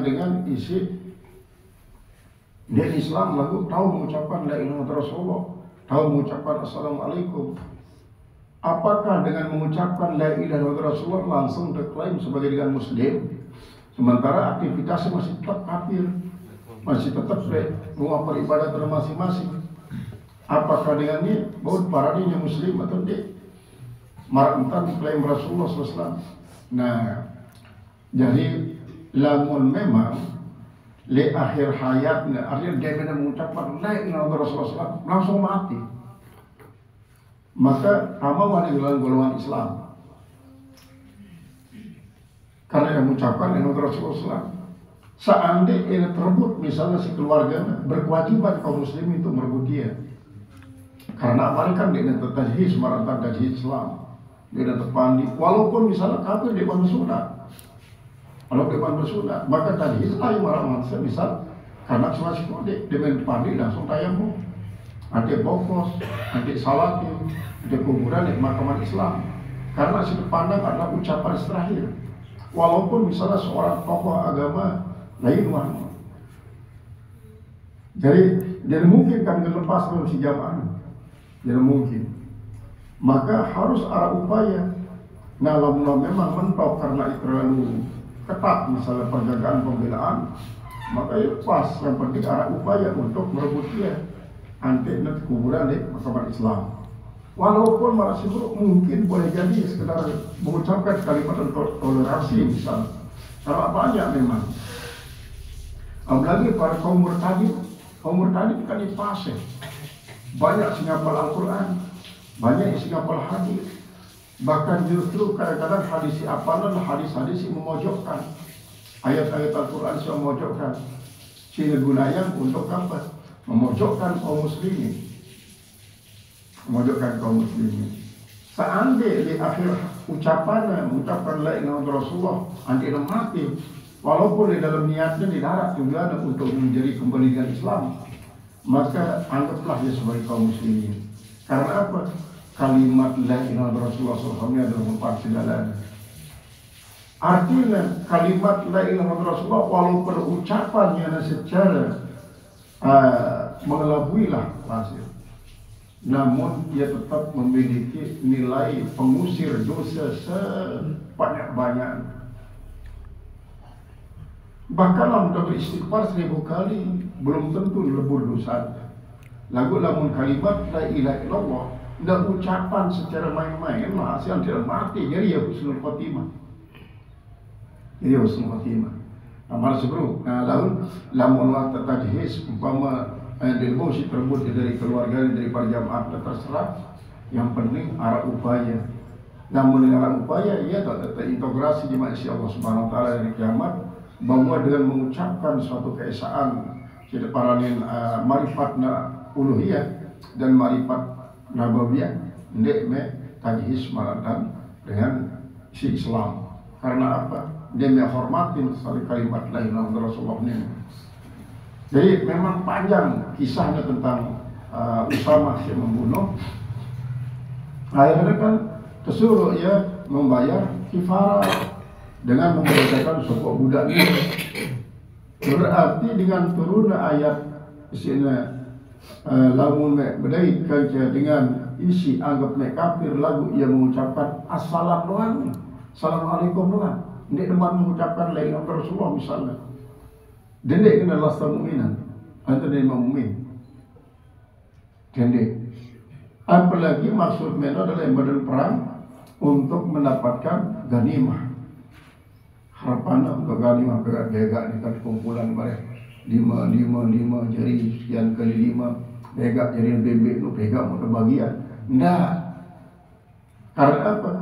dengan isi dia Islam lalu tahu mengucapkan la ilaha illallah Rasulullah, tahu mengucapkan assalamualaikum. Apakah dengan mengucapkan la ilaha illallah Rasulullah langsung diklaim sebagai dengan muslim, sementara aktivitasnya masih tetap kafir, masih tetap menguapkan ibadah masing-masing? Apakah dengan ini bahwa paradinya muslim atau tidak? Marantan diklaim Rasulullah SAW. Nah, jadi lamun memang di akhir hayatnya, artinya dia benar mengucapkan la ilaha illallah Rasulullah SAW, langsung mati, maka sama dengan golongan Islam, karena yang mengucapkan la ilaha illallah Rasulullah SAW. Seandainya ini terbut, misalnya si keluarganya berkewajiban kaum muslim itu merebut dia, karena mereka dia tetap tajhis, marantan tajhis Islam, dia tetap pandi, walaupun misalnya kafir dia bersunat. Kalau depan bersunat, maka tadi ayo marah misal karena selesai kode dengan pandi langsung tayamum, nanti bokos, nanti salatin, nanti kuburan di makaman Islam, karena situ pandang adalah ucapan terakhir. Walaupun misalnya seorang tokoh agama lain mana, jadi tidak mungkin kami lepas dari si jamaah, tidak mungkin. Maka harus ada upaya. Nah, kalau memang mentok karena itu terlalu ketat misalnya penjagaan pembelaan, maka ya pas, yang penting ada upaya untuk merebut dia anti nanti kuburan di makaman Islam. Walaupun masih mungkin boleh jadi sekedar mengucapkan kalimat toleransi misalnya, karena banyak memang. Apalagi para kaum murtadin itu kan dipasang banyak singgapal Al-Quran, banyak singgapal hadis. Bahkan justru kadang-kadang hadis apalan hadis-hadis memojokkan ayat-ayat Al-Quran yang memojokkan, sehingga gunanya untuk apa? Memojokkan kaum muslimin, memojokkan kaum muslimin. Seandainya di akhir ucapannya mengucapkan la ilaha illallah Rasulullah, anti mati, walaupun di dalam niatnya di darat juga untuk menjadi kembali ke Islam, maka anggaplah dia sebagai kaum muslimin. Karena apa? Kalimat la ilaha illallah Rasulullah SAW adalah merupakan segalanya. Artinya kalimat la ilaha illallah Rasulullah walaupun ucapannya secara mengelabuilah pasir, namun ia tetap memiliki nilai pengusir dosa sebanyak-banyak. Bahkan lamun beristighfar 1000 kali belum tentu lebur dosa. Lagu lamun kalimat la ilaha illallah dan ucapan secara main-main lah hasil tidak mati, jadi ya husnul khotimah. Jadi husnul khotimah. Amal sebelum, lamun waktu tajhis umpama demosi terbut dari keluarga dari para jamaah terserah. Yang penting arah upaya. Namun dengan arah upaya ia tak terintegrasi di manusia Allah Subhanahu Wa Taala dari kiamat, bahwa dengan mengucapkan suatu keesaan kita paranin marifatna uluhiyah dan marifat Nabawiyah, ndek me tajhis marantan dengan si Islam. Karena apa? Dia menghormatin sekali kalimat la ilaha illallah Rasulullah ini. Jadi memang panjang kisahnya tentang Usamah yang membunuh. Akhirnya kan disuruh ia membayar kifarah dengan memerdekakan sebuah budak ini. Berarti dengan turun ayat isinya lamun mek bedai kerja dengan isi anggap mek kafir lagu yang mengucapkan assalamualaikum doang, ndek deman mengucapkan la ilaha illallah Rasulullah misalnya, dendek kena lasta mu'minan antara imam mu'min dendek. Apalagi maksud mereka adalah medan perang untuk mendapatkan ganimah, harapan untuk ganimah bega di kumpulan mereka 5 jadi sekian kali 5 bega jadi bebek itu bega mau kebagian enggak. Karena apa?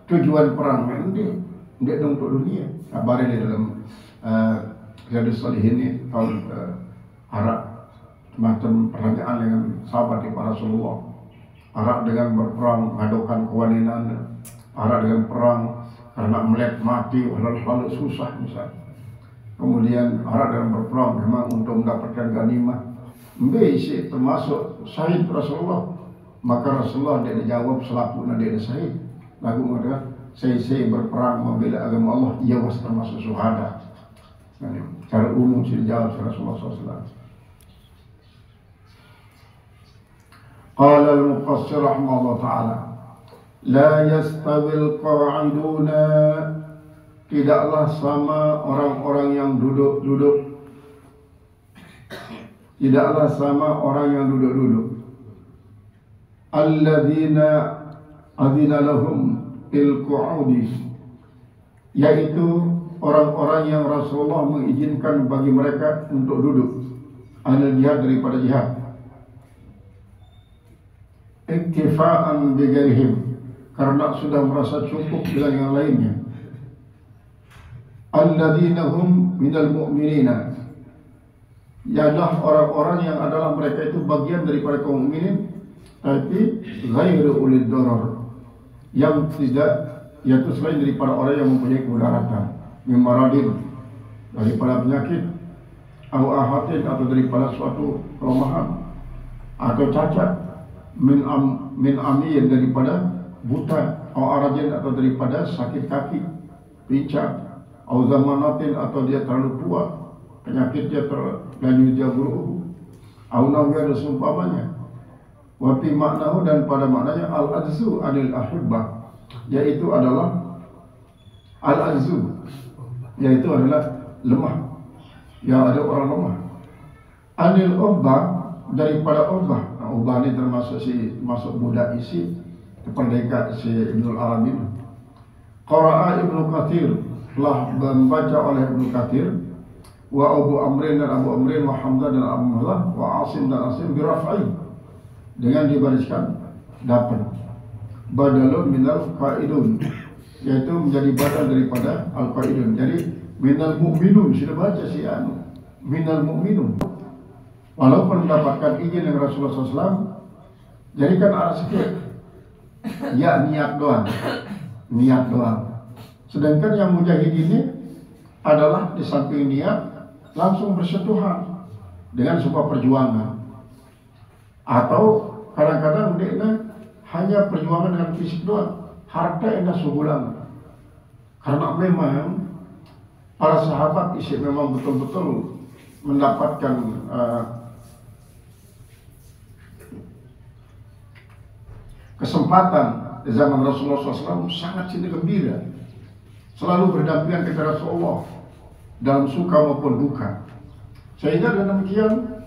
Tujuan perang ini enggak untuk dunia. Kabarnya di dalam Riyadhus Shalihin ini tahun Arab semacam pertanyaan dengan sahabat di para Rasulullah. Arab dengan berperang mengadukan kewaninan, Arab dengan perang karena melihat mati walau susah misalnya. Kemudian Arab dalam berperang memang untuk mendapatkan ganimah. Isi termasuk syahid Rasulullah. Maka Rasulullah dia dijawab selaku dia syahid. Lagu mengatakan saya berperang membela agama Allah, ia was termasuk syuhada. Cara umum dijawab Rasulullah SAW. Qala al-mufassir rahimahullah ta'ala, la yastawil qa'iduna, tidaklah sama orang-orang yang duduk-duduk, tidaklah sama orang yang duduk-duduk. Alladzina adzina lahum bil qu'udi, yaitu orang-orang yang Rasulullah mengizinkan bagi mereka untuk duduk, anil jihad, daripada jihad, iktifaan bighairihim, karena sudah merasa cukup dengan yang lainnya. Alladzina hum minal mu'minina, ialah orang-orang yang adalah mereka itu bagian daripada kaum mukminin, tapi ghairu ulil darar, yang tidak, yaitu selain daripada orang yang mempunyai kemudaratan, mimaradin, daripada penyakit, atau ahatin, atau daripada suatu kelemahan atau cacat, min amir, daripada buta, atau arajin, atau daripada sakit kaki, pincang, atau zamanatin, atau dia terlalu tua, penyakit dia terlalu dia buruk, atau nawiyah, dan seumpamanya. Wafi maknahu, dan pada maknanya al-ajzu anil ahibbah, yaitu adalah al-ajzu, yaitu adalah lemah, yang ada orang lemah. Anil ubah, daripada ubah. Nah, ubah ini termasuk budak isi kemerdekaan si Ibnul Arabi. Qara'a Ibnu Katsir, telah membaca oleh Ibnu Katsir, wa Abu Amrin, dan Abu Amrin, wa Hamzah, dan Abu Hamzah, wa Asim, dan Asim, biraf'i, dengan dibariskan dapat, badalun minal qaidun, yaitu menjadi badal daripada al-qaidun. Jadi minal mu'minun, sudah baca si minal mu'minun, walaupun mendapatkan izin dari Rasulullah SAW. Jadi kan ada sikit, ya niat doang, niat doang. Sedangkan yang mujahid ini adalah di samping niat langsung bersentuhan dengan sebuah perjuangan, atau kadang-kadang dia hanya perjuangan dengan fisik doang, harta indah suhulang. Karena memang para sahabat isi memang betul-betul mendapatkan kesempatan di zaman Rasulullah SAW, sangat cinta gembira, selalu berdampingan kepada Rasulullah dalam suka maupun duka, sehingga dengan demikian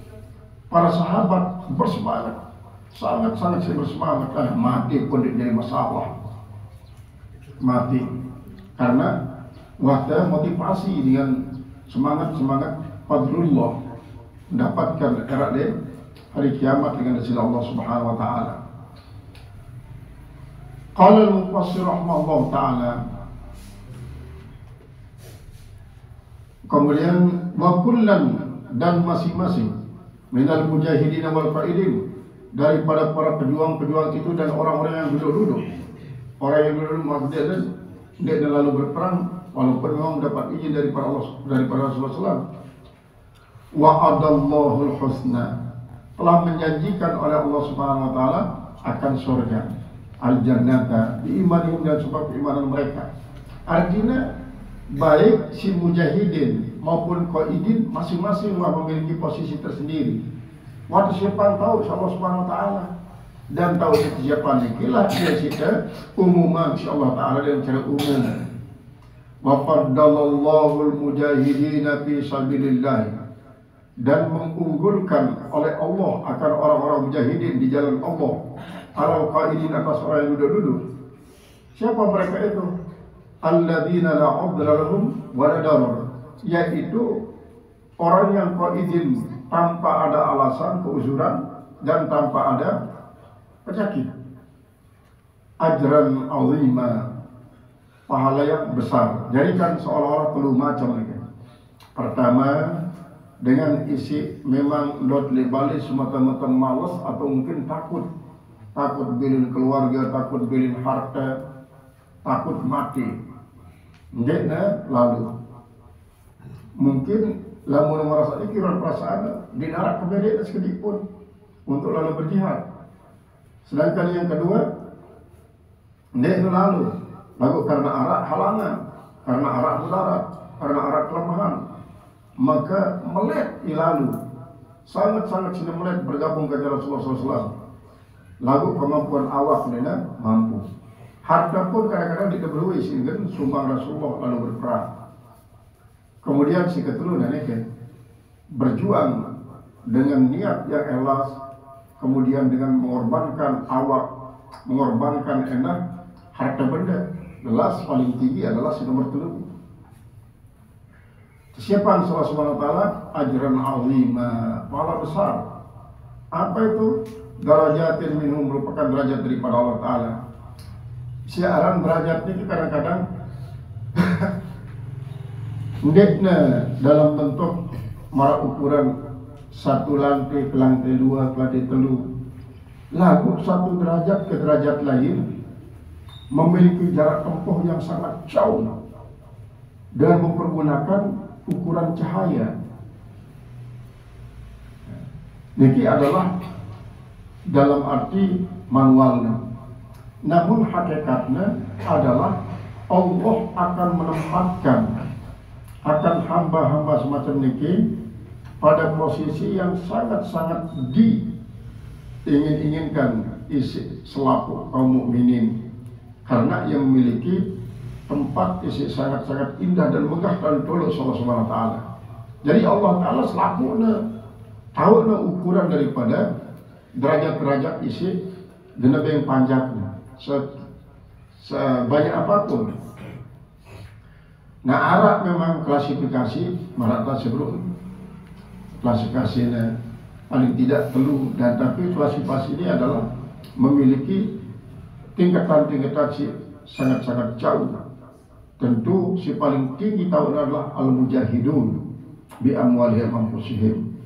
para sahabat bersemangat, sangat-sangat bersemangat. Mati pun jadi masalah, mati karena wahda motivasi dengan semangat fadlullah, mendapatkan erat di hari kiamat dengan izin Allah Subhanahu wa taala. Qala al-mufassir rahimahullah taala, kemudian wa kullan, dan masing-masing, minal mujahidin wal qaidin, daripada para pejuang-pejuang itu dan orang-orang yang duduk-duduk. Orang yang duduk maksudnya dan dia lalu berperang, walaupun memang dapat izin daripada Allah, daripada Rasulullah SAW. Wa'adallahu al-husna, telah menjanjikan oleh Allah Subhanahu wa taala akan surga, al-jannata, biimanihim, dan sebab keimanan mereka. Artinya baik si mujahidin maupun qaidin masing-masing memiliki posisi tersendiri. Waktu siapa tahu Allah Subhanahu wa taala, dan tahu siapa nikilah dia kita umuman insyaallah taala dengan cara umum. Wa faddalallahu al-mujahidina fi sabilillah, dan mengunggulkan oleh Allah akan orang-orang mujahidin di jalan Allah, ala qaidin, atas orang yang duduk-duduk. Siapa mereka itu? Alladzina la udra lahum wa la darar, yaitu orang yang qaidin tanpa ada alasan keuzuran dan tanpa ada penyakit. Ajran azima, pahala yang besar. Jadi kan seolah-olah perlu macam lagi. Pertama, dengan isi memang dot lebali semata-mata malas atau mungkin takut bilin keluarga, takut bilin harta, takut mati. Ndekna lalu mungkin lamun merasa ikiran perasaan dinarak kebedaan sedikit pun untuk lalu berjihad. Sedangkan yang kedua, ndekna lalu karena arak halangan, karena arak mudarat, karena arak kelemahan, maka melek ilalu, sangat-sangat sini melek bergabung ke Rasulullah SAW. Lagu kemampuan awak nena mampu. Harta pun kadang-kadang dikeberui sehingga sumbang Rasulullah lalu berperang. Kemudian si keturunan ini berjuang dengan niat yang ikhlas, kemudian dengan mengorbankan awak, mengorbankan enak, harta benda. Jelas paling tinggi adalah si nomor 3. Kesiapan Allah Subhanahu wa taala ajran azima, pahala besar. Apa itu? Darajatin minhum, merupakan derajat daripada Allah taala. Siaran derajat ini kadang-kadang ndekna dalam bentuk mara ukuran satu lantai ke lantai 2 ke lantai 3. Lagu satu derajat ke derajat lain memiliki jarak tempuh yang sangat jauh dan mempergunakan ukuran cahaya. Niki adalah dalam arti manualnya. Namun hakikatnya adalah Allah akan menempatkan akan hamba-hamba semacam niki pada posisi yang sangat-sangat diingin-inginkan isi selaku kaum mukminin, karena yang memiliki tempat isi sangat-sangat indah dan megah dan tulus Allah Subhanahu wa taala. Jadi Allah taala selaku tahu ukuran daripada derajat-derajat isi genep yang panjangnya sebanyak apapun. Nah, Arab memang klasifikasi marata sebelum klasifikasinya paling tidak perlu, dan tapi klasifikasi ini adalah memiliki tingkatan-tingkatan sangat-sangat jauh. Tentu si paling tinggi tahun adalah al-mujahidun bi amwalihim anfusihim.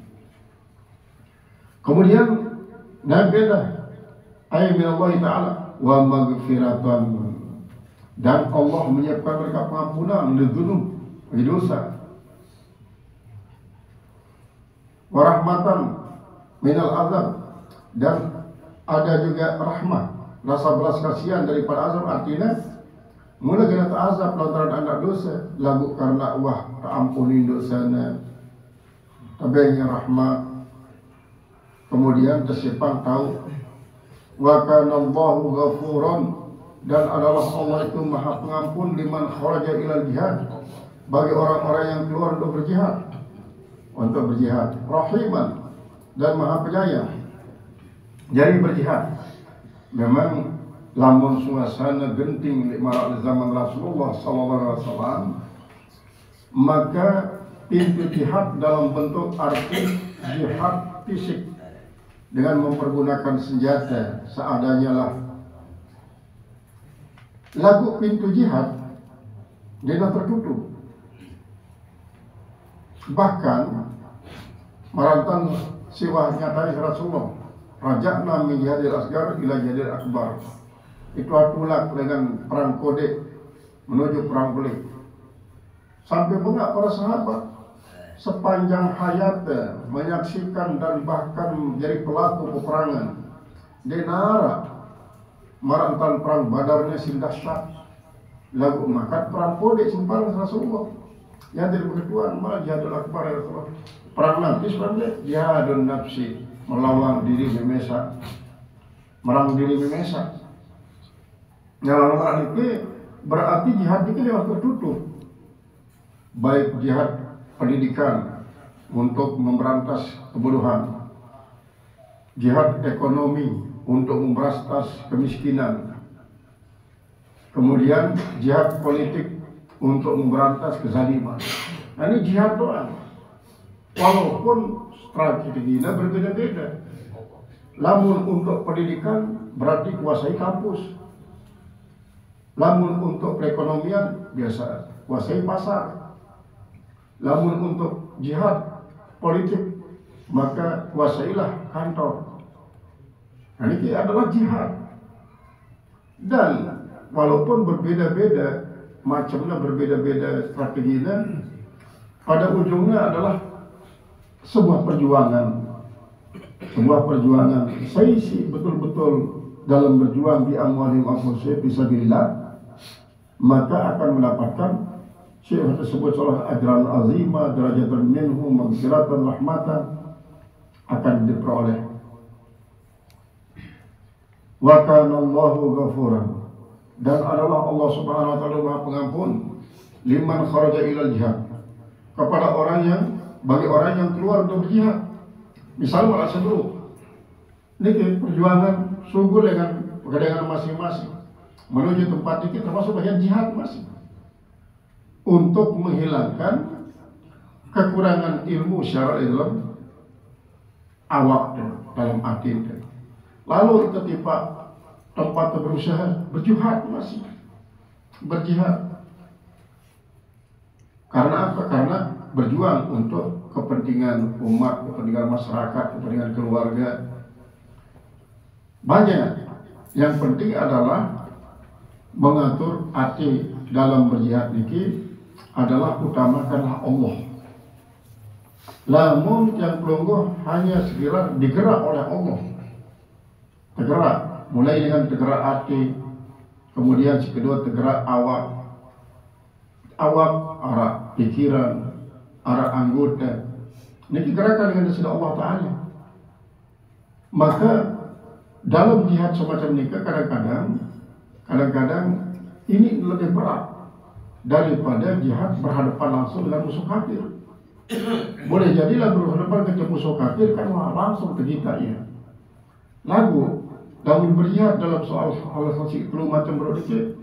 Kemudian nabilah ayat Allah taala wa maghfiratan, dan Allah menyiapkan mereka pengampunan lidzunub, bagi dosa, wa rahmatan minal azab, dan ada juga rahmat, rasa belas kasihan daripada azab. Artinya mula kena azab lantaran anak dosa, lagu karena wah terampuni dosanya, tabainya rahmat. Kemudian tersepang tahu wa kana Allahu ghafuran, dan adalah Allah itu maha pengampun liman kharaja ilal jihad, bagi orang-orang yang keluar untuk berjihad, rahiman, dan maha penyayang. Jadi berjihad memang lamun suasana genting di marak zaman Rasulullah SAW, maka pintu jihad dalam bentuk arti jihad fisik dengan mempergunakan senjata seadanya lah. Lagu pintu jihad dia tertutup. Bahkan marantan siwah nyatai Rasulullah, raja'na min jihadil asgar ila jihadil akbar. Itu tulak dengan perang kode menuju perang pelik. Sampai bengak para sahabat sepanjang hayatnya menyaksikan dan bahkan menjadi pelaku peperangan. Denara marantan perang Badarnya sindahsyat, lagu makat perang kode simpan Rasulullah. Yang dari begituan malah jihadul akbar ya Rasulullah. Perang nafsi sebenarnya jihadun nafsi, melawan diri memesak, merang diri memesak. Yang itu berarti jihad itu lewat tertutup. Baik jihad pendidikan untuk memberantas kebodohan, jihad ekonomi untuk memberantas kemiskinan, kemudian jihad politik untuk memberantas kezaliman. Nah, ini jihad doang. Walaupun strateginya berbeda-beda. Lamun untuk pendidikan berarti kuasai kampus. Lamun untuk perekonomian biasa kuasai pasar. Lamun untuk jihad politik maka kuasailah kantor. Nah, ini adalah jihad. Dan walaupun berbeda-beda macamnya, berbeda-beda strateginya, pada ujungnya adalah sebuah perjuangan. Saya sih betul-betul dalam berjuang di amwalihim anfusihim fisabilillah, maka akan mendapatkan Syekh tersebut seolah ajran azimah derajatan minhu maghfiratan rahmatan akan diperoleh. Wa kana Allahu ghafuran, dan adalah Allah Subhanahu wa taala Maha Pengampun liman kharaja ilal jihad, kepada bagi orang yang keluar untuk berjihad. Misal malah sebelum niki perjuangan sungguh dengan pegangan masing-masing menuju tempat ini termasuk bagian jihad masing untuk menghilangkan kekurangan ilmu syar'i dalam awak dalam hati. Lalu ketika tempat berusaha berjihad masih berjihad. Karena apa? Karena berjuang untuk kepentingan umat, kepentingan masyarakat, kepentingan keluarga. Banyak. Yang penting adalah mengatur hati dalam berjihad niki adalah utamakanlah Allah. Namun yang pelungguh hanya sekira digerak oleh Allah. Tergerak, mulai dengan tergerak hati, kemudian si kedua tergerak awak, arah pikiran, arah anggota. Ini gerakan dengan disini Allah Ta'ala. Maka dalam jihad semacam ini kadang-kadang ini lebih berat daripada jihad berhadapan langsung dengan musuh kafir. Boleh jadilah berhadapan dengan musuh kafir kan langsung ke kita ya. Lagu dalam berjihad dalam soal hal-hal siklu macam berdikit,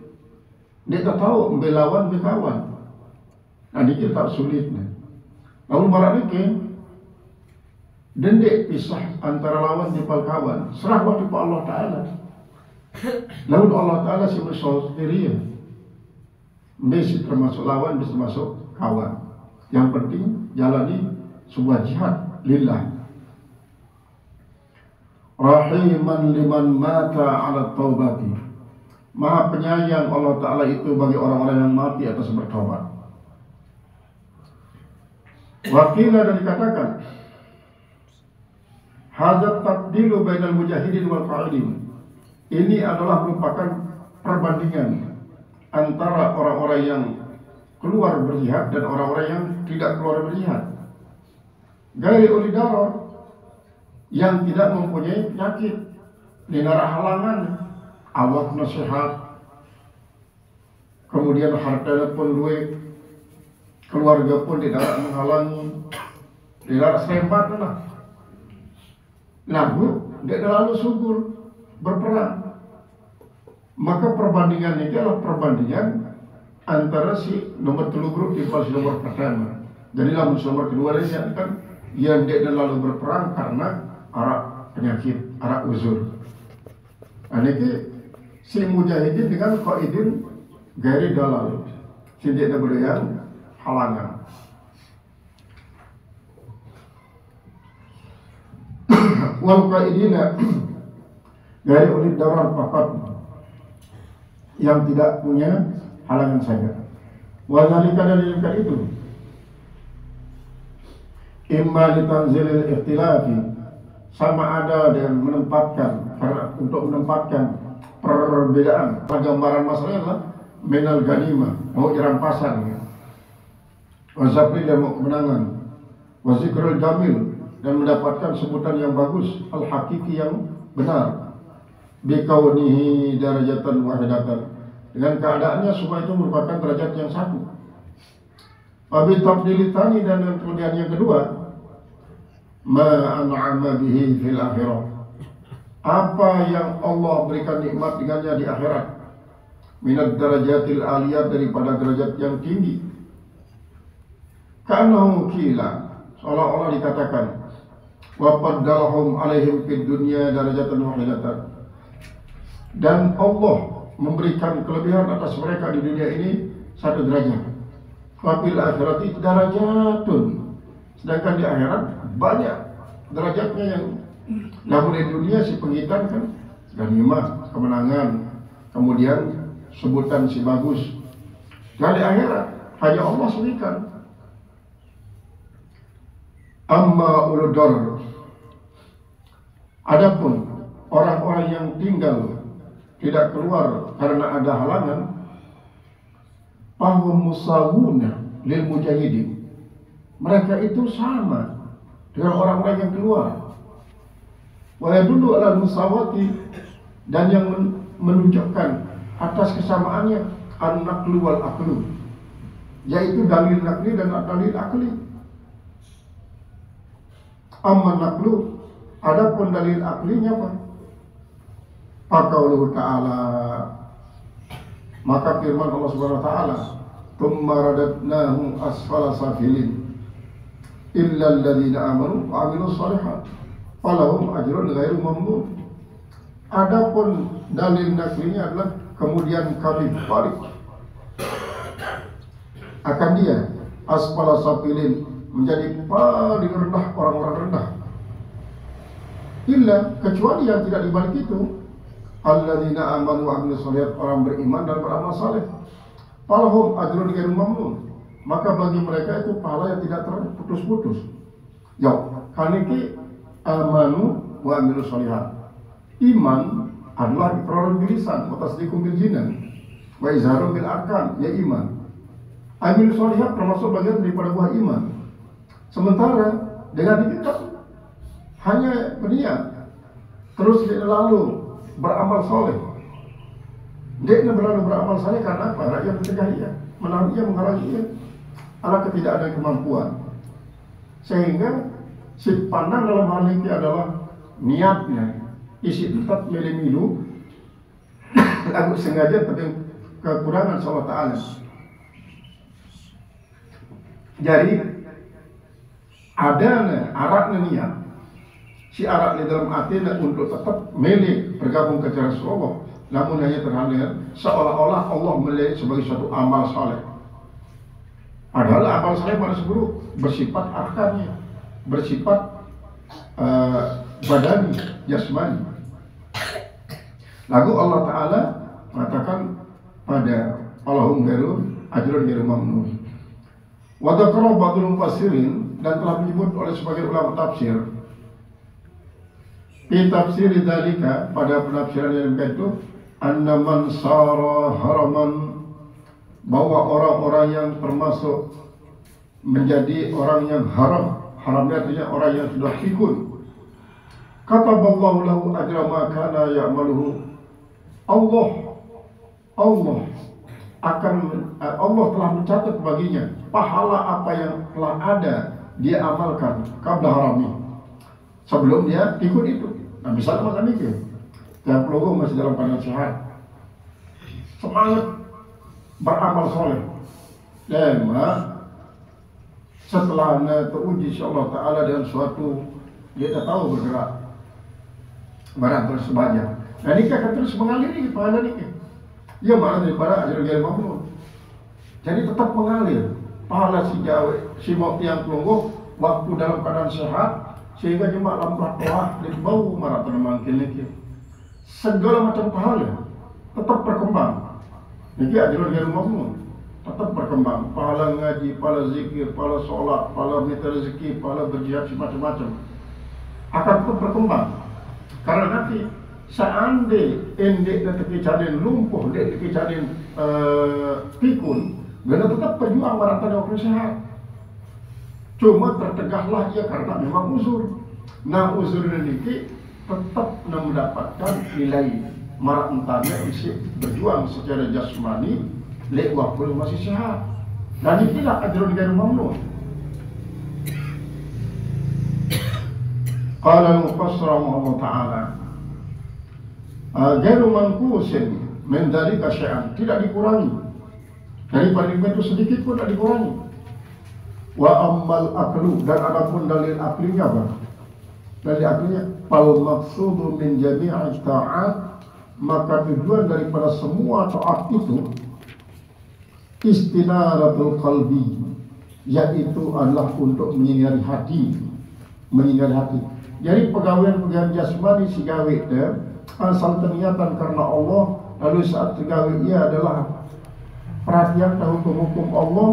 dia tak tahu membelawan berkawan. Nah dikit tak sulit. Lalu malah dikit dendek pisah antara lawan di kawan, serah waktu Allah Ta'ala. Lalu Allah Ta'ala si bersoal sendiri ya. Bisa termasuk lawan, bisa masuk kawan. Yang penting jalani sebuah jihad lillah. Rahiman liman mata ala taubati, Maha penyayang Allah Ta'ala itu bagi orang-orang yang mati atas bertobat. Wakilah dan dikatakan hadzat tabdilu bainal mujahidin wal qa'idin, ini adalah merupakan perbandingan antara orang-orang yang keluar berjihad dan orang-orang yang tidak keluar berjihad. Gairi uli darar, yang tidak mempunyai penyakit, dinara halangan, awak nasihat, kemudian harta pun duit, keluarga pun tidak menghalangi, tidak serempat lah. Lalu dia lalu subur berperang. Maka perbandingan ini adalah perbandingan antara si nomor 3 grup di pas nomor pertama. Jadi dalam nomor kedua ini kan yang dia lalu berperang karena arak penyakit, arak uzur. Nah ini si mujahidin dengan qaidin gairi dalal, si dia berian halangan. Wal qaidina gairi ulid darar faqat, yang tidak punya halangan saja. Wadzalika dalilkan itu imma litanzilil ikhtilafi, sama ada dengan menempatkan, karena untuk menempatkan perbedaan. Gambaran masalahnya adalah menal ganimah, mau rampasan ya. Wazafri dan mau kemenangan, wazikrul jamil, dan mendapatkan sebutan yang bagus, al-hakiki yang benar, bikaunihi darajatan wahidatan, dengan keadaannya semua itu merupakan derajat yang satu. Wabi tabdilitani, dan kemudian yang kedua, ma'an'ama bihi fil akhirah, apa yang Allah berikan nikmat dengannya di akhirat, minad darajatil aliyat, daripada derajat yang tinggi. Ka'annahu qila, seolah-olah dikatakan, wa qaddalahum alaihim fid dunya darajatan wahidatan, dan Allah memberikan kelebihan atas mereka di dunia ini satu derajat. Wa fil akhirati darajatun, sedangkan di akhirat banyak derajatnya yang namun di dunia si penghitan kan ganimah, kemenangan, kemudian sebutan si bagus. Dan di akhirat hanya Allah sebutkan. Amma uludar, adapun orang-orang yang tinggal tidak keluar karena ada halangan, fahum musawuna lil mujahidin. Mereka itu sama dengan orang-orang yang keluar. Wa yadullu ala musawati, dan yang menunjukkan atas kesamaannya an-naqlu wal aqlu, yaitu dalil naqli dan dalil akli. Amma naqlu, adapun dalil aklinya apa? Faqauluhu ta'ala, maka firman Allah Subhanahu wa taala, "Tsumma radadnahum asfala safilin illa alladziina amanu wa 'amilus shalihat falahum ajrun ghairu mamnun." Adapun dalil naklinya adalah kemudian kami balik akan dia asfala safilin, menjadi paling rendah orang-orang rendah, illa kecuali yang tidak dibalik itu alladzina amanu wa amilus shalihat, orang beriman dan beramal saleh, falahum ajrun ghairu mamnun, maka bagi mereka itu pahala yang tidak terputus-putus. Ya, kaniki amanu wa amilus shalihat. Iman adalah iqrarun bil lisan wa tasdiqun bil jinan wa izharun bil arkan, ya iman. Amilus shalihat termasuk bagian daripada buah iman. Sementara dengan kita hanya berniat terus dia lalu beramal soleh. Dia berlalu beramal soleh karena apa? Rakyat mencegah ia, menahan ia, menghalangi ia, ala ketidakadaan kemampuan. Sehingga si pandang dalam hal ini adalah niatnya isi tetap milih-milu aku sengaja tapi kekurangan Allah Ta'ala. Jadi ada araknya niat, si arak di dalam hati untuk tetap milih bergabung ke jalan Rasulullah, namun hanya terhadap seolah-olah Allah melihat sebagai suatu amal saleh. Padahal amal saleh pada sebelum bersifat arkannya, bersifat badani, jasmani. Lalu Allah Ta'ala mengatakan pada Allahum ghairu ajrun ghairu mamnun. Wa dzakara ba'dul mufassirin, dan telah menyebut oleh sebagian ulama tafsir, di tafsir dzalika, pada penafsiran yang itu, anna man sara haraman, bahwa orang-orang yang termasuk menjadi orang yang haram, haramnya artinya orang yang sudah pikun, kataballahu lahu ajra ma kana ya'maluhu, Allah telah mencatat baginya pahala apa yang telah ada dia amalkan qabla harami, sebelum dia ikut itu. Nah, misalnya macam itu, tiap logo masih dalam keadaan sehat, semangat beramal soleh, dan setelah teruji Allah Ta'ala dan suatu dia tak tahu bergerak barang terus sebanyak. Nah, ini akan terus mengalir pahala ini. Ia malah daripada ajrun ghairu mamnun. Jadi tetap mengalir pahala si jawa, si mau tiang pelungguh waktu dalam keadaan sehat, sehingga jemaah lambat toah dan bau marah termangkil ini. Segala macam pahala tetap berkembang. Ini ajrun ghairu mamnun, tetap berkembang. Pahala ngaji, pahala zikir, pahala sholat, pahala minta rezeki, pahala berjihad, macam-macam akan tetap berkembang. Karena nanti seandainya endek dan kecadin lumpuh, endek kecadin pikun, dia tetap berjuang merata dengan sehat. Cuma tertegahlah ia karena memang uzur. Nah, uzur ini tetap mendapatkan nilai marak entahnya isi berjuang secara jasmani lek waktu masih sehat. Dan inilah ajrun ghairu mamnun. Qala al-mufassir rahimahullah ta'ala, ghairu manqusin min dzalika syai'an, tidak dikurangi dari pariman itu sedikit pun tidak dikurangi. Wa ammal aqlu, dan adapun dalil aklinya apa? Dalil aklinya fal maqsudu min jami'i ta'at, maka tujuan daripada semua taat itu istinaratul qalbi, yaitu adalah untuk menyinari hati, menyinari hati. Jadi pegawaian jasmani si gawe itu asal terniatan karena Allah, lalu saat gawe ia adalah perhatian tahu hukum Allah,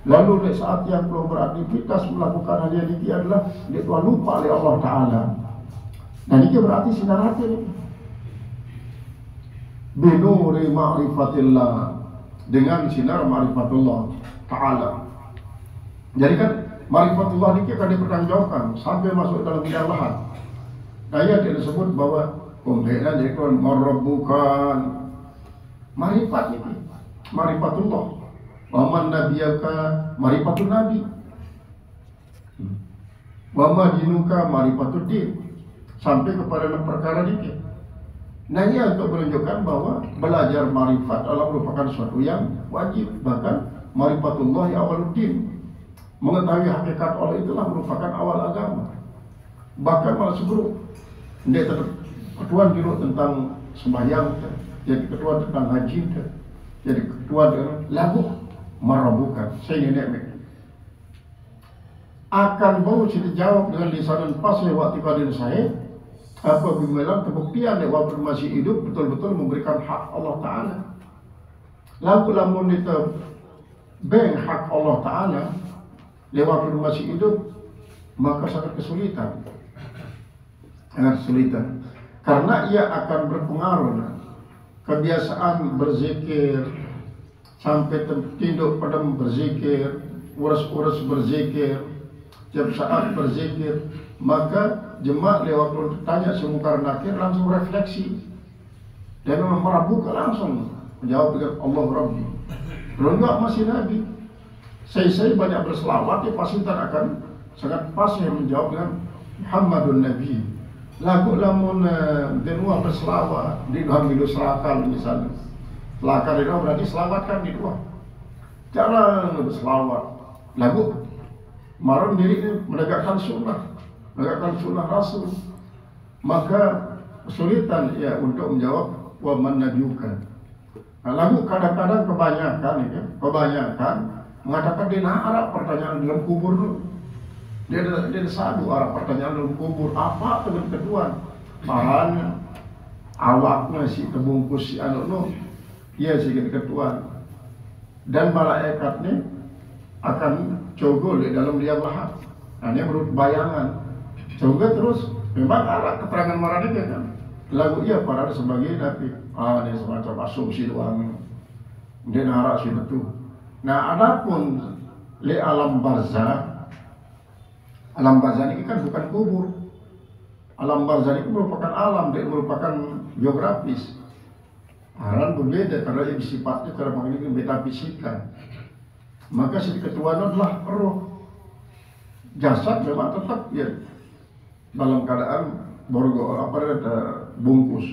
lalu saat yang belum beraktivitas melakukan hal yang ini adalah dia telah lupa oleh Allah Ta'ala. Dan ini berarti sinar hati ini binuri ma'rifatillah, dengan sinar ma'rifatullah ta'ala. Jadi kan ma'rifatullah ini akan dipertanggungjawabkan sampai masuk dalam bidang lahat. Ayat yang disebut bahwa kumhena jadi kan marabbukan ma'rifat ini, ma'rifatullah. Wa man nabiyaka ma'rifatun nabi. Wa ma dinuka ma'rifatud din. Sampai kepada perkara ini. Nah ini untuk menunjukkan bahwa belajar ma'rifat adalah merupakan suatu yang wajib. Bahkan ma'rifatullah ya awaluddin. Mengetahui hakikat Allah itulah merupakan awal agama. Bahkan malah sebelum dia ketuan dulu tentang sembahyang, jadi ketuan tentang haji, jadi ketuan lagu marabukan. Saya nenek akan mau dijawab dengan lisanan fasih waktu kadin saya apabila kebuktian bahwa masih hidup betul-betul memberikan hak Allah Ta'ala. Lalu lamun itu beng hak Allah Ta'ala lewat masih hidup, maka sangat kesulitan. Sangat kesulitan. Karena ia akan berpengaruh kebiasaan berzikir sampai tinduk pada berzikir, urus-urus berzikir, setiap saat berzikir, maka jemaah lewat tanya semungkar nakir langsung refleksi dan memang merabuka langsung menjawab dengan Allah Rabbi. Kalau enggak masih Nabi. Saya banyak berselawat, ya pasti akan sangat fasih menjawab dengan Muhammadun Nabi. Lagu lamun denua berselawat di dalam hidup selakal misalnya. Selakal itu berarti selawatkan di dua. Jangan berselawat. Lagu marah diri menegakkan sunnah Rasul. Maka kesulitan ya untuk menjawab wa man nabiyuka. Nah, lagu kadang-kadang kebanyakan mengatakan dia arah pertanyaan dalam kubur dulu. Dia sadu arah pertanyaan dalam kubur. Apa teman keduan? Bahannya awaknya si terbungkus si anak no. Ia si ketuan. Dan malaikatnya akan cogol di dalam liang lahat. Nah, ini menurut bayangan. Coba terus memang arah keterangan marahnya kan. Lagu ia pada sebagai nabi. Ini semacam asumsi doang. Dia narak si betul. Nah, adapun li alam barzah ini kan bukan kubur. Alam barzah itu merupakan alam, dia merupakan geografis. Alam berbeda karena yang sifatnya cara mengenai metafisika. Maka si ketuaan adalah roh. Jasad memang tetap ya dalam keadaan bungkus.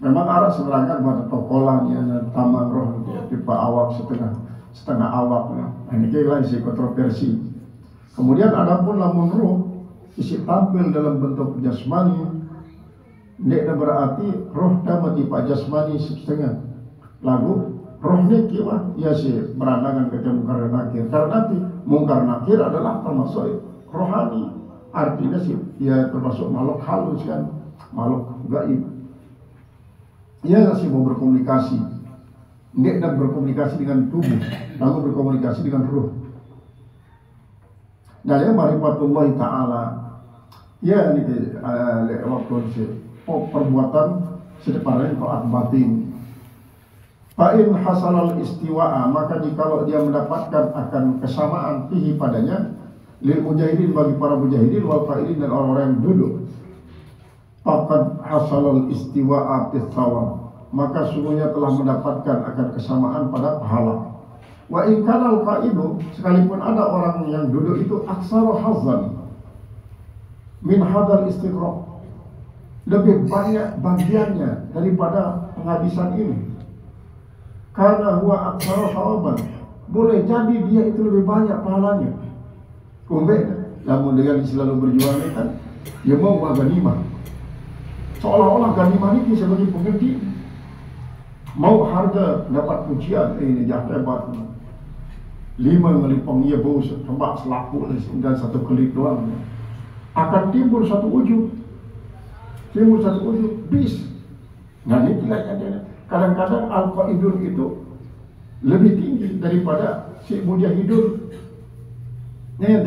Memang arah serangan buat tokolan yang tamang roh ya, tipe awak setengah awak. Nah, ini kira isi kontroversi. Kemudian adapun lamun roh isi tampil dalam bentuk jasmani, dia berarti roh dapat tipe jasmani setengah. Lalu roh ini kira ya si berandangan ke mungkar nakir. Karena nanti mungkar nakir adalah termasuk rohani. Artinya sih ya termasuk makhluk halus kan, makhluk gaib. Ia masih mau berkomunikasi. Dia dan berkomunikasi dengan tubuh, lalu berkomunikasi dengan ruh. Nah, ya ma'rifatullah Ta'ala. Ya ini waktu perbuatan sedeparan taat batin. Fa'in hasalal istiwa'a, maka jikalau dia mendapatkan akan kesamaan fihi padanya lil mujahidin bagi para mujahidin wal fa'ilin dan orang-orang yang duduk. Faqad hasalal istiwa'a fis thawab, maka sungguhnya telah mendapatkan akan kesamaan pada pahala. Wa in kana al-qa'idu, sekalipun ada orang yang duduk itu aksaru hazzan min hadal istiqra', lebih banyak bagiannya daripada penghabisan ini. Karena huwa aksaru thawaban, boleh jadi dia itu lebih banyak pahalanya. Kumbe, namun dengan selalu berjuang ini kan dia mau ganimah. Seolah-olah ganimah ini sebagai pengerti. Mau harga dapat pujian ini jah hebat. 5 ngelipong ia bau tembak selaku dan 1 kelip doang. Akan timbul satu ujung. Bis. Nah ini pilihannya. Kadang-kadang al-qaidun itu lebih tinggi daripada si mujahidun. Ini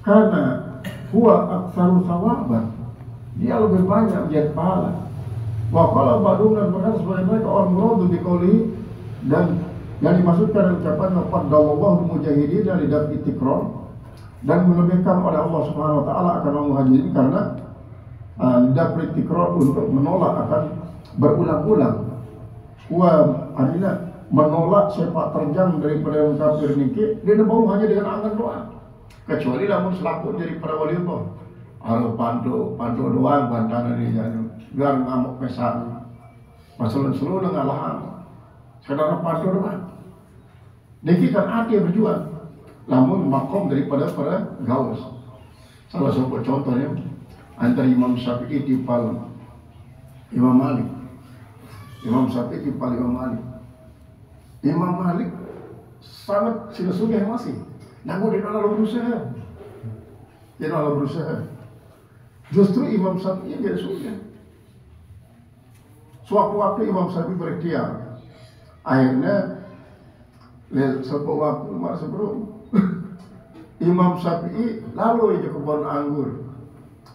karena huwa aktsaru thawaban, dia lebih banyak menjadi pahala. Wa qala ba'dun dan berkata sebagai mereka orang muradu biqauli Dan yang dimaksudkan ucapan qaddallahu mujahidin dari daf'i tikrar, dan melebihkan oleh Allah Subhanahu wa taala akan muhajirin karena daf'i tikrar untuk menolak akan berulang-ulang. Wa adina menolak sepak terjang daripada orang kafir niki, dia bau hanya dengan angan doa. Kecuali lamun selaku daripada wali Allah. Kalau pandu doang bantahan ini jadi biar ngamuk pesan. Masalah seluruh ngalahan. Saudara pandu doang. Niki kan hati berjuang. Namun makom daripada para gaus. Salah satu contohnya antara Imam Syafi'i tipal Imam Malik. Imam Syafi'i tipal Imam Malik. Imam Malik sangat sungguh masih. Namun dia dalam berusaha. Dia dalam berusaha. Justru Imam Syafi'i dia sungguh. Suatu waktu Imam Syafi'i berikhtiar. Akhirnya sebuah waktu sebelum Imam Syafi'i lalu ke kebun anggur.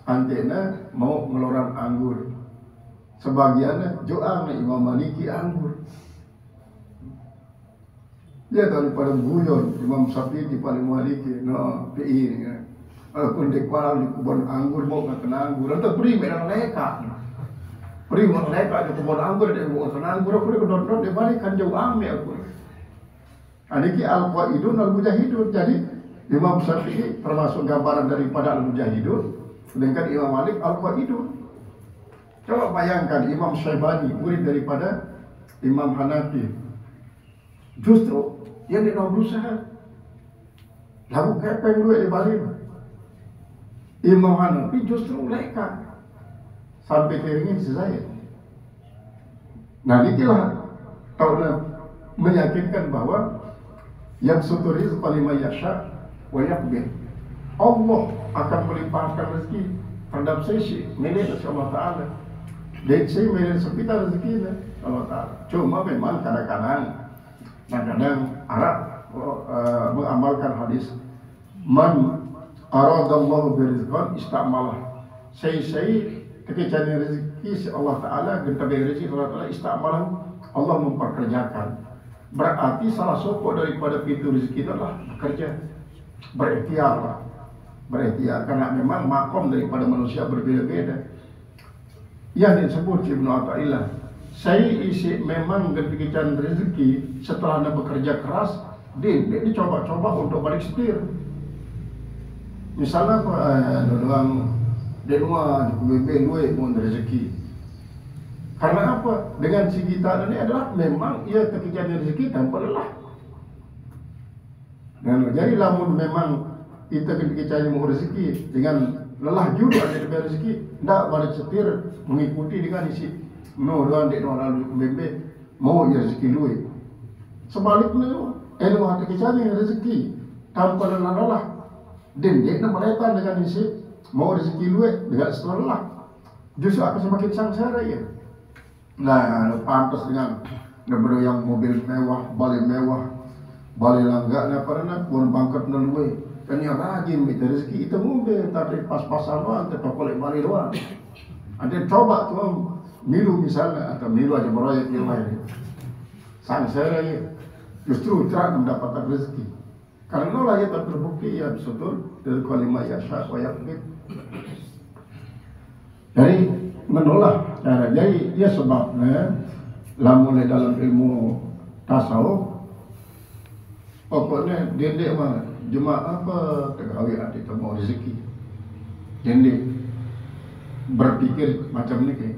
Antena mau ngeluaran anggur. Sebagiannya doa Imam Maliki anggur. Dia daripada guyon Imam Syafi'i di paling Maliki, no PI ni kan. Walaupun di kebun anggur mau kena anggur, atau beri mereka lekat. Beri mereka lekat di kebun anggur dia mau kena anggur, aku dia kedot-dot dia balik kan jauh ambil aku. Aniki al-qaidun al-mujahidun. Jadi Imam Syafi'i termasuk gambaran daripada al-mujahidun, sedangkan Imam Malik al-qaidun. Coba bayangkan Imam Syaibani murid daripada Imam Hanafi. Justru yang dia berusaha lalu kepeng duit di balik. Imam Hanafi justru mereka sampai keringin selesai. Nah inilah tahulah meyakinkan bahwa yang sutur rizqa liman yasha wa yaqdir. Allah akan melimpahkan rezeki terhadap sesi milik Allah Ta'ala. Dan saya milik sepita rezeki Allah Ta'ala. Cuma memang kadang-kadang Arab mengamalkan hadis man aradallahu birizqan istamalah. Saya ketika rezeki Allah Ta'ala genta rezeki Allah Ta'ala istamalah, Allah memperkerjakan. Berarti salah satu daripada pintu rezeki itu adalah bekerja, berikhtiar. Berikhtiar karena memang makom daripada manusia berbeda-beda. Yang disebut Ibnu Athaillah, saya isi memang ketika rezeki setelah anda bekerja keras, dia dicoba-coba untuk balik setir. Misalnya dalam denua di duit pun rezeki. Karena apa? Dengan si kita ini adalah memang ia ketika rezeki tanpa lelah. Dan jadi lamun memang kita ketika mau rezeki dengan lelah juga ada rezeki, tidak balik setir mengikuti dengan isi no doang dek lalu bebe mau ya rezeki duit. Sebaliknya hati kita ni rezeki tanpa lelah. Dan dia nak mereka dengan isi mau rezeki duit dengan lelah. Justru akan semakin sengsara ya. Nah, pantas dengan daripada yang mobil mewah, balik langgaknya pernah pun bangkat nalui. Kan yang rajin minta rezeki itu mobil tapi pas-pasan doang, tetap balik doang. Ada coba tuh milu misalnya atau milu aja beroyak yang lain. Sengsara ya. Justru tidak mendapatkan rezeki. Karena lah ya terbukti ya betul dari kalimat yasha wa yaqdir. Jadi menolak cara jadi ya sebabnya lamun dalam ilmu tasawuf pokoknya dendek mah jemaah apa tegawi hati mau rezeki. Dendek berpikir macam ini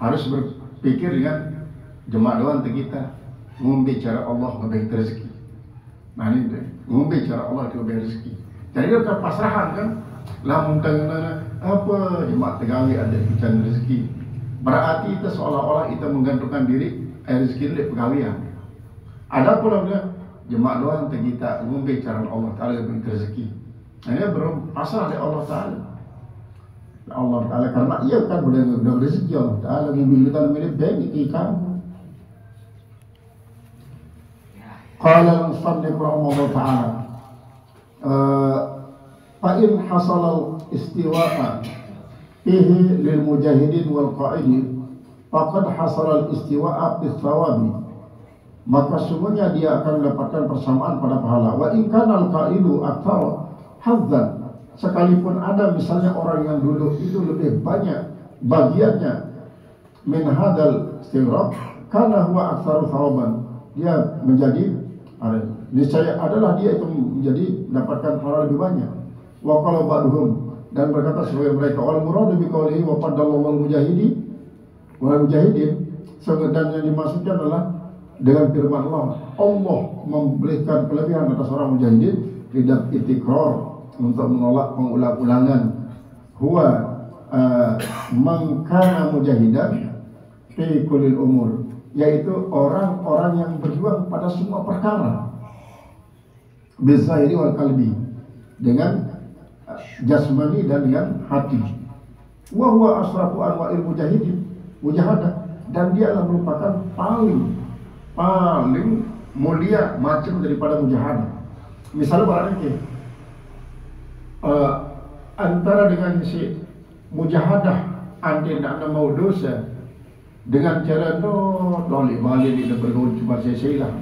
harus berpikir dengan jemaah doang kita membicara Allah lebih rezeki. Nah ini deh membicara Allah lebih rezeki. Jadi dia terpasrahan kan lamun tengah apa jemaah tegawi ada bicara rezeki. Berarti kita seolah-olah kita menggantungkan diri rezeki dari pegawaian. Ada pula jemaah doang kita membicara Allah Ta'ala lebih rezeki. Nah ini belum pasrah dari Allah Ta'ala. Allah Ta'ala karena ia kan benar rezeki Allah Ta'ala memiliki milik baik di kamu. Qala al-musannif rahimahullah ta'ala fa'in hasal istiwa'a fihi lil mujahidin wal qa'idin faqad hasal istiwa'a bis sawabi maka sungguhnya dia akan mendapatkan persamaan pada pahala. Wa in kana al-qailu akthar hadzan, sekalipun ada misalnya orang yang duduk itu lebih banyak bagiannya min hadal istighraq, kana huwa aktsaru thawaban, dia menjadi niscaya adalah dia itu menjadi mendapatkan pahala lebih banyak. Wa qala ba'duhum, dan berkata sebagian mereka, wal muradu bi qawlihi wa qaddallahu mujahidin wal mujahidin, sebenarnya yang dimaksudkan adalah dengan firman Allah, Allah memberikan kelebihan atas orang mujahidin tidak itikrar, untuk menolak pengulang-ulangan. Huwa man kana mujahidan fi kullil umur, yaitu orang-orang yang berjuang pada semua perkara, bizahiri wal qalbi, dengan jasmani dan dengan hati. Wa huwa asrafu anwa'il mujahidin mujahadah, dan dia adalah merupakan paling mulia macam daripada mujahadah. Misalnya barangkali antara dengan si mujahadah anda nak mau dosa dengan cara dolih balik dia bergaul cuma selesai lah,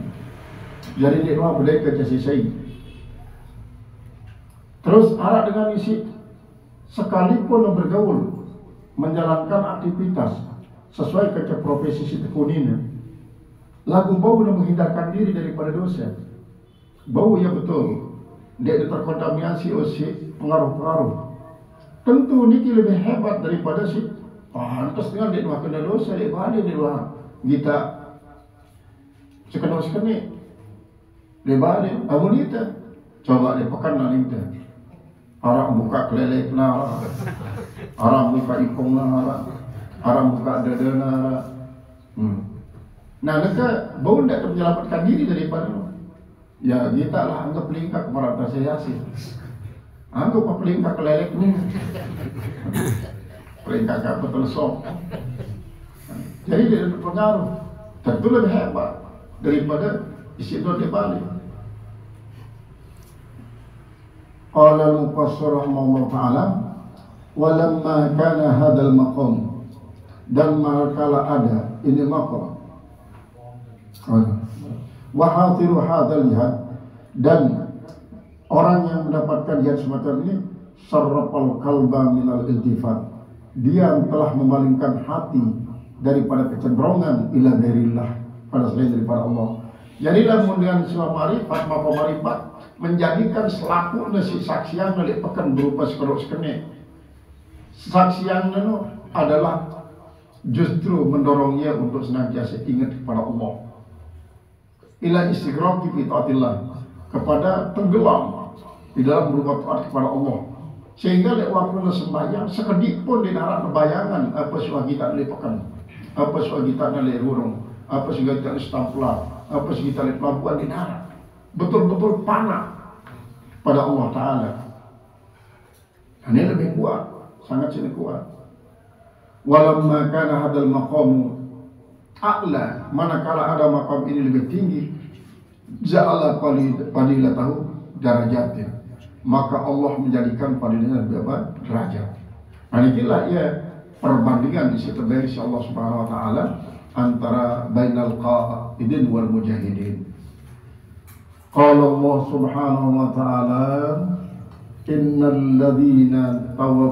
jadi dia doa boleh kerja selesai. Terus harap dengan isi sekalipun bergaul menjalankan aktivitas sesuai kerja profesi si tekunina, lagu bau dan menghindarkan diri daripada dosa. Bau yang betul, dia terkontaminasi oleh pengaruh-pengaruh. Tentu ini lebih hebat daripada si pantas dengan dia dua kena dosa, dia balik dia dua kita sekena-sekena dia balik. Amun kita coba dia pekan nak kita, orang buka kelelek nara, orang buka ikong nara, orang buka dada nara. Nah, mereka bau tidak menyelamatkan diri daripada ya kita lah anggap pelingkak kepada Yasin. Anggap apa pelingkak kelelek ni, pelingkak apa telesok. Jadi dia berpengaruh, tentu lebih hebat daripada isi dua dia balik. Qala al-mufassir rahimahullah ta'ala, walamma kana hadal maqam, dan manakala ada ini maqam, wa hatiru hadal jihad, dan orang yang mendapatkan jihad semacam ini, sarrafal qalba minal iltifat, dia telah memalingkan hati daripada kecenderungan ila ghairillah, pada selain daripada Allah. Jadilah dengan sebuah marifat, maka marifat menjadikan selaku nasi saksian oleh pekan berupa sekeruk-sekenik. Saksian itu adalah justru mendorongnya untuk senantiasa ingat kepada Allah, ila istighraqi fi taatillah, kepada tenggelam di dalam berbuat taat kepada Allah, sehingga lek waktu sembahyang sekedip pun di darat bayangan apa suah kita boleh pekan, apa suah kita boleh rurung, apa suah kita boleh stamplar, apa suah kita boleh pelabuhan di darat, betul-betul panah pada Allah Ta'ala. Ini lebih kuat, sangat sangat kuat. Walamma kana hadal maqamu a'la, manakala ada maqam ini lebih tinggi, ja'ala fadilatahu darajatin, maka Allah menjadikan fadilahnya lebih apa? Derajat. Nah, inilah ya perbandingan di situ dari Allah Subhanahu wa taala antara bainal qaidin wal mujahidin. Qala Allah Subhanahu wa taala, innal ladzina